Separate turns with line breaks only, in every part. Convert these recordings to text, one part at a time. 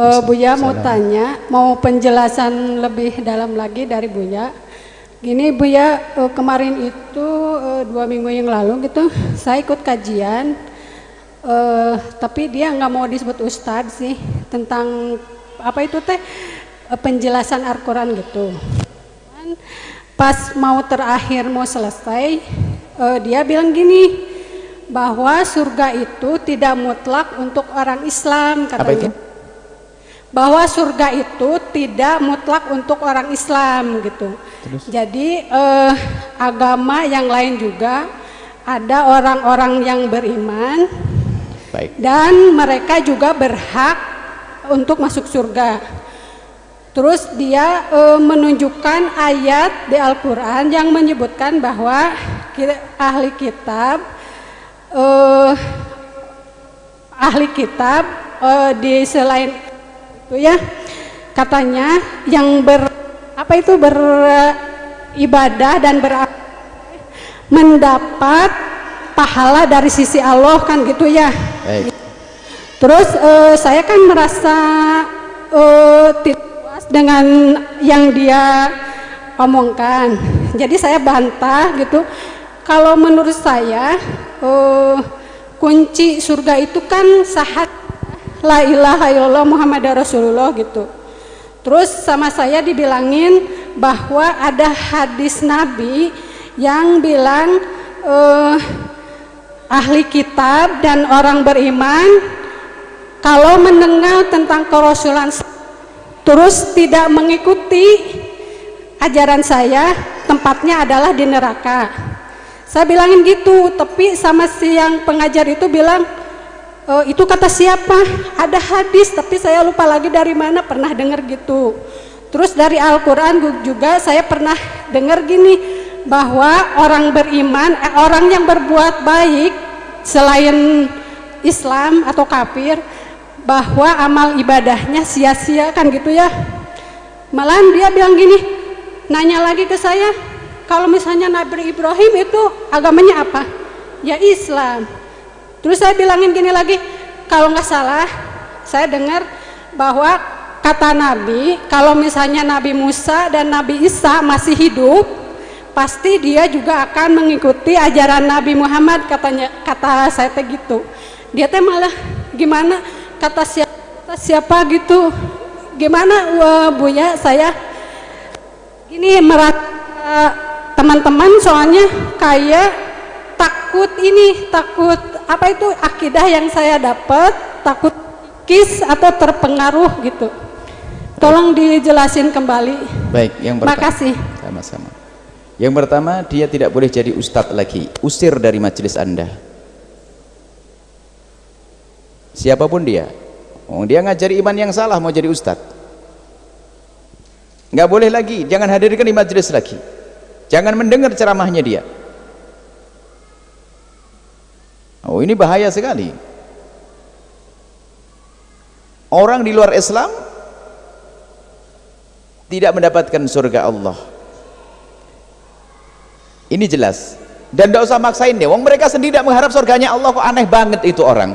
Buya mau tanya, mau penjelasan lebih dalam lagi dari Buya. Gini Buya, kemarin itu 2 minggu yang lalu gitu, saya ikut kajian, tapi dia nggak mau disebut ustadz sih, tentang apa itu teh penjelasan Al-Quran gitu. Pas mau terakhir mau selesai, dia bilang gini, bahwa surga itu tidak mutlak untuk orang Islam, katanya.
Apa itu?
Bahwa surga itu tidak mutlak untuk orang Islam gitu.
Terus?
Jadi agama yang lain juga ada orang-orang yang beriman.
Baik.
Dan mereka juga berhak untuk masuk surga. Terus dia menunjukkan ayat di Al-Quran yang menyebutkan bahwa ahli kitab di selain itu ya, katanya yang beribadah dan mendapat pahala dari sisi Allah kan gitu ya.
Baik.
Terus saya kan merasa tidak puas dengan yang dia omongkan, jadi saya bantah gitu. Kalau menurut saya kunci surga itu kan syahadat la ilaha illallah Muhammadar Rasulullah gitu. Terus sama saya dibilangin bahwa ada hadis Nabi yang bilang ahli kitab dan orang beriman kalau mendengar tentang kerasulan terus tidak mengikuti ajaran saya, tempatnya adalah di neraka. Saya bilangin gitu, tapi sama si yang pengajar itu bilang, itu kata siapa? Ada hadis, tapi saya lupa lagi dari mana, pernah dengar gitu. Terus dari Al-Quran juga saya pernah dengar gini, bahwa orang beriman, orang yang berbuat baik selain Islam atau kafir, bahwa amal ibadahnya sia-sia kan gitu ya. Malahan dia bilang gini, nanya lagi ke saya, kalau misalnya Nabi Ibrahim itu agamanya apa? Ya Islam. Terus saya bilangin gini lagi, kalau nggak salah saya dengar bahwa kata Nabi, kalau misalnya Nabi Musa dan Nabi Isa masih hidup, pasti dia juga akan mengikuti ajaran Nabi Muhammad, kata saya teh gitu. Dia teh malah gimana, kata siapa gitu, gimana Buya, saya ini merasa teman-teman soalnya kayak takut apa itu akidah yang saya dapat, takut kis atau terpengaruh gitu. Tolong dijelasin kembali.
Baik, yang pertama.
Makasih.
Sama-sama. Yang pertama, dia tidak boleh jadi ustadz lagi, usir dari majelis Anda. Siapapun dia, dia ngajari iman yang salah mau jadi ustadz, nggak boleh lagi, jangan hadirkan di majelis lagi, jangan mendengar ceramahnya dia. Oh, ini bahaya sekali. Orang di luar Islam tidak mendapatkan surga Allah. Ini jelas. Dan tidak usah maksain deh. Wong mereka sendiri tidak mengharap surganya Allah, kok aneh banget itu orang.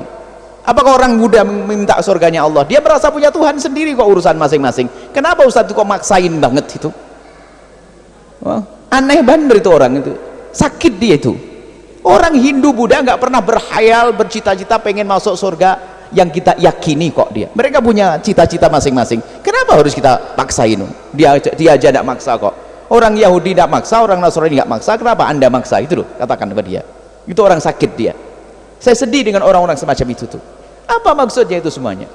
Apakah orang muda meminta surganya Allah? Dia merasa punya Tuhan sendiri kok, urusan masing-masing. Kenapa Ustadz kok maksain banget itu? Oh, aneh banget itu orang itu. Sakit dia itu. Orang Hindu Buddha nggak pernah berhayal, bercita-cita pengen masuk surga yang kita yakini kok dia. Mereka punya cita-cita masing-masing. Kenapa harus kita paksain? Dia aja tidak maksa kok. Orang Yahudi tidak maksa, orang Nasrani nggak maksa. Kenapa Anda maksa? Itu loh, katakan kepada dia. Itu orang sakit dia. Saya sedih dengan orang-orang semacam itu tuh. Apa maksudnya itu semuanya?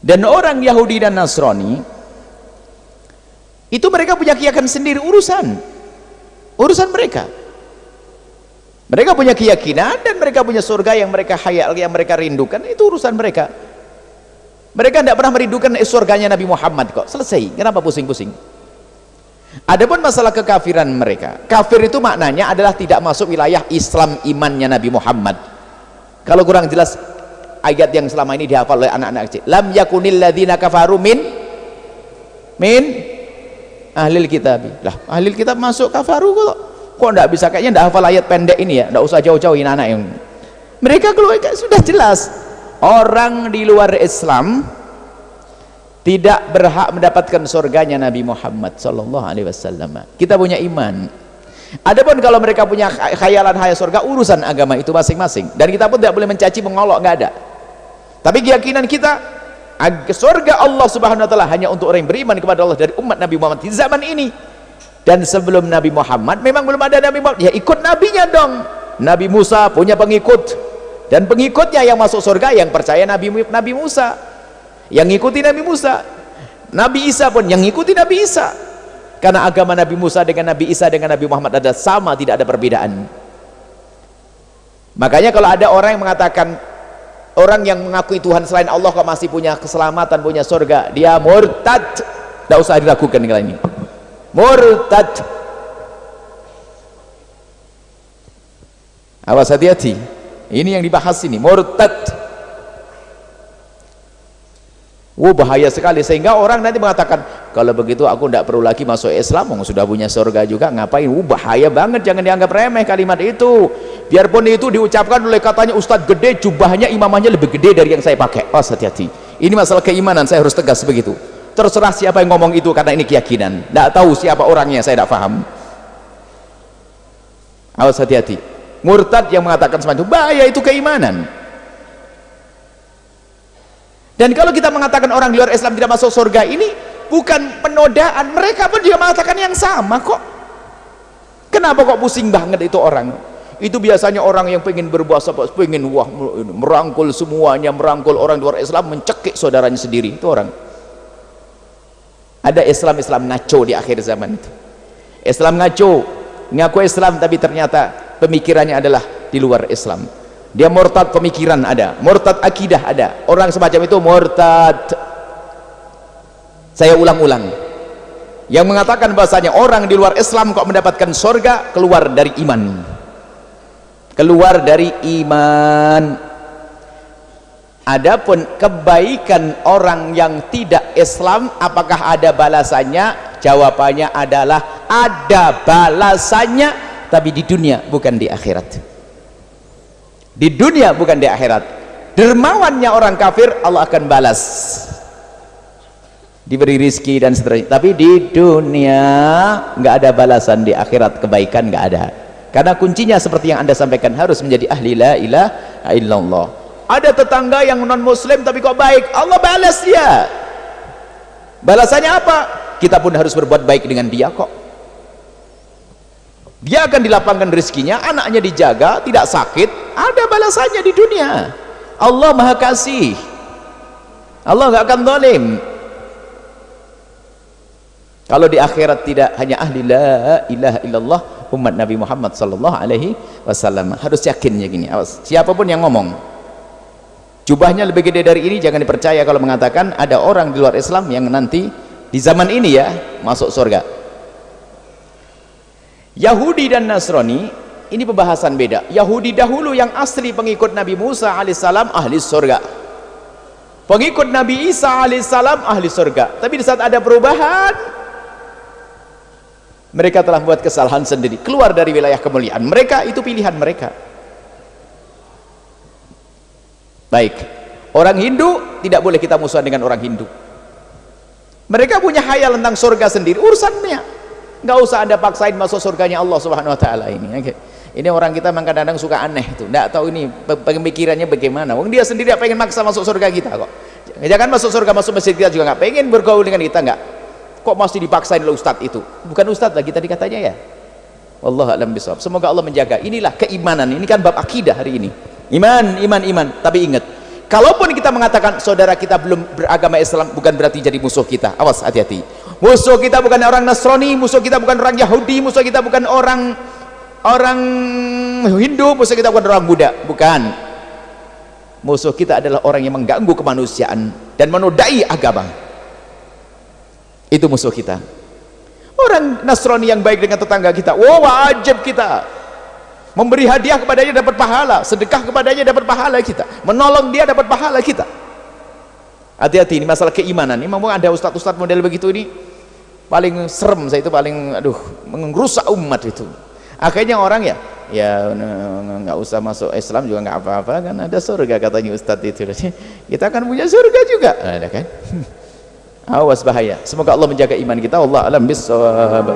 Dan orang Yahudi dan Nasrani itu mereka punya keyakinan sendiri, urusan mereka. Mereka punya keyakinan dan mereka punya surga yang mereka hayal, yang mereka rindukan, itu urusan mereka. Mereka tidak pernah merindukan surganya Nabi Muhammad kok. Selesai. Kenapa pusing-pusing? Adapun masalah kekafiran mereka, kafir itu maknanya adalah tidak masuk wilayah Islam imannya Nabi Muhammad. Kalau kurang jelas ayat yang selama ini dihafal oleh anak-anak kecil, lam yakunil ladzina kafaru min ahlil kitab. Lah, ahlil kitab masuk kafaru kok enggak bisa, kayaknya enggak hafal ayat pendek ini ya, enggak usah jauh-jauhin anak yang mereka keluar. Sudah jelas orang di luar Islam tidak berhak mendapatkan surganya Nabi Muhammad sallallahu alaihi wasallam. Kita punya iman. Adapun kalau mereka punya khayalan hayal surga, urusan agama itu masing-masing, dan kita pun tidak boleh mencaci mengolok, nggak ada. Tapi keyakinan kita, surga Allah Subhanahu wa taala hanya untuk orang yang beriman kepada Allah dari umat Nabi Muhammad di zaman ini. Dan sebelum Nabi Muhammad memang belum ada Nabi Muhammad, ya ikut nabinya dong. Nabi Musa punya pengikut, dan pengikutnya yang masuk surga yang percaya Nabi Musa, yang ngikuti Nabi Musa. Nabi Isa pun yang ngikuti Nabi Isa, karena agama Nabi Musa dengan Nabi Isa dengan Nabi Muhammad adalah sama, tidak ada perbedaan. Makanya kalau ada orang yang mengatakan orang yang mengakui Tuhan selain Allah kok masih punya keselamatan, punya surga, dia murtad. Tidak usah diragukan kali ini, murtad. Awas, hati-hati, ini yang dibahas ini, murtad. Bahaya sekali, sehingga orang nanti mengatakan kalau begitu aku tidak perlu lagi masuk Islam, sudah punya surga juga, ngapain. Bahaya banget, jangan dianggap remeh kalimat itu. Biarpun itu diucapkan oleh katanya ustadz gede, jubahnya imamahnya lebih gede dari yang saya pakai. Hati-hati, ini masalah keimanan, saya harus tegas begitu. Terserah siapa yang ngomong itu, karena ini keyakinan, tidak tahu siapa orangnya, saya tidak paham. Awas, hati-hati, murtad yang mengatakan semacam itu, bahaya, itu keimanan. Dan kalau kita mengatakan orang di luar Islam tidak masuk surga, ini bukan penodaan, mereka pun juga mengatakan yang sama kok. Kenapa kok pusing banget itu orang? Itu biasanya orang yang pengen berbuat, pengen merangkul semuanya, merangkul orang di luar Islam, mencekik saudaranya sendiri. Itu orang. Ada Islam ngaco di akhir zaman itu. Islam ngaco, ngaku Islam tapi ternyata pemikirannya adalah di luar Islam. Dia murtad pemikiran ada, murtad akidah ada. Orang semacam itu murtad. Saya ulang-ulang, yang mengatakan bahasanya orang di luar Islam kok mendapatkan surga, keluar dari iman, keluar dari iman. Adapun kebaikan orang yang tidak Islam, apakah ada balasannya? Jawabannya adalah ada balasannya, tapi di dunia bukan di akhirat. Di dunia bukan di akhirat. Dermawannya orang kafir Allah akan balas, diberi rizki dan seterusnya, tapi di dunia nggak ada balasan. Di akhirat kebaikan nggak ada, karena kuncinya seperti yang Anda sampaikan, harus menjadi ahli la ilaha illallah. Ada tetangga yang non muslim tapi kok baik, Allah balas dia. Balasannya apa? Kita pun harus berbuat baik dengan dia kok. Dia akan dilapangkan rezekinya, anaknya dijaga, tidak sakit, ada balasannya di dunia. Allah maha kasih, Allah nggak akan zalim. Kalau di akhirat tidak, hanya ahli la ilaha illallah umat Nabi Muhammad sallallahu alaihi wasallam. Harus yakinnya gini, awas, siapapun yang ngomong jubahnya lebih gede dari ini, jangan dipercaya kalau mengatakan ada orang di luar Islam yang nanti di zaman ini ya masuk surga. Yahudi dan Nasrani ini pembahasan beda. Yahudi dahulu yang asli pengikut Nabi Musa alaihissalam ahli surga, pengikut Nabi Isa alaihissalam ahli surga. Tapi di saat ada perubahan, mereka telah membuat kesalahan sendiri, keluar dari wilayah kemuliaan mereka. Itu pilihan mereka. Baik, orang Hindu tidak boleh kita musuhan dengan orang Hindu. Mereka punya khayal tentang surga sendiri, urusannya. Nggak usah Anda paksain masuk surganya Allah Subhanahu wa taala ini. Ini orang kita memang kadang-kadang suka aneh itu. Nggak tahu ini pemikirannya bagaimana. Wong dia sendiri pengen maksa masuk surga kita kok. Jangan masuk surga, masuk masjid kita juga nggak pengen bergaul dengan kita, nggak. Kok masih dipaksain oleh ustadz itu? Bukan ustadz lagi tadi katanya ya. Wallahu a'lam bishawab. Semoga Allah menjaga. Inilah keimanan. Ini kan bab akidah hari ini. Iman, iman, iman. Tapi ingat, kalaupun kita mengatakan saudara kita belum beragama Islam, bukan berarti jadi musuh kita. Awas, hati-hati. Musuh kita bukan orang Nasrani, musuh kita bukan orang Yahudi, musuh kita bukan orang Hindu, musuh kita bukan orang Buddha, bukan. Musuh kita adalah orang yang mengganggu kemanusiaan dan menodai agama. Itu musuh kita. Orang Nasrani yang baik dengan tetangga kita, wajib kita memberi hadiah kepadanya dapat pahala, sedekah kepadanya dapat pahala kita, menolong dia dapat pahala kita. Hati-hati, ini masalah keimanan. Ini memang ada ustadz-ustadz model begitu, ini paling serem saya itu, paling merusak umat itu. Akhirnya orang ya ya nggak usah masuk Islam juga nggak apa-apa, kan ada surga katanya Ustadz itu. Kita akan punya surga juga, ada kan? Awas bahaya. Semoga Allah menjaga iman kita. Wallahu a'lam bissawab.